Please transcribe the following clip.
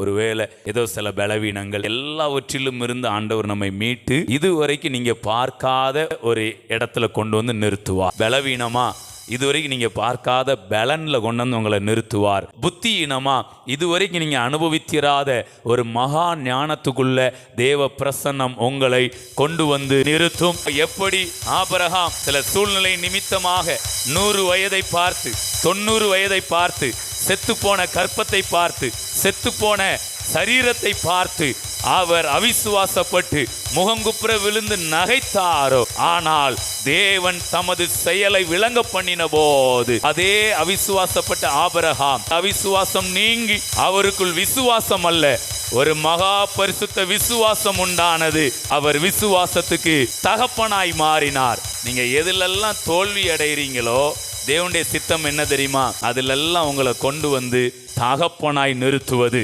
ஒருவேளை ஏதோ சில பலவீனங்கள் எல்லாவற்றிலும் இருந்து ஆண்டவர் நம்மை மீட்டு இதுவரைக்கும் நீங்க பார்க்காத ஒரு இடத்துல கொண்டு வந்து நிறுத்துவார். பலவீனமா இதுவரைக்கும் நீங்க பார்க்காத பலன்ல கொண்டு வந்து உங்களை நிறுத்துவார். புத்தியினமா இதுவரைக்கும் நீங்க அனுபவித்திராத ஒரு மகா ஞானத்துக்குள்ள தேவ பிரசன்னம் உங்களை கொண்டு வந்து நிறுத்தும். எப்படி ஆபிரகாம் சில சூழ்நிலை நிமித்தமாக 100 வயதை பார்த்து 90 வயதை பார்த்து செத்துப்போன கற்பத்தை பார்த்து செத்துப்போன சரீரத்தை பார்த்து அவர் அவிசுவாசப்பட்டு முகங்குப்புற விழுந்து நகைத்தாரோ, ஆனால் தேவன் தமது செயலை விளங்க பண்ணின போது அதே அவிசுவாசப்பட்ட ஆபிரகாம் அவிசுவாசம் நீங்கி அவருக்குள் விசுவாசம் அல்ல ஒரு மகா பரிசுத்த விசுவாசம் உண்டானது. அவர் விசுவாசத்துக்கு தகப்பனாய் மாறினார். நீங்க எதிலெல்லாம் தோல்வி அடைகிறீங்களோ தேவனுடைய சித்தம் என்ன தெரியுமா? அதிலெல்லாம் உங்களை கொண்டு வந்து தகப்பனாய் நிறுத்துவது.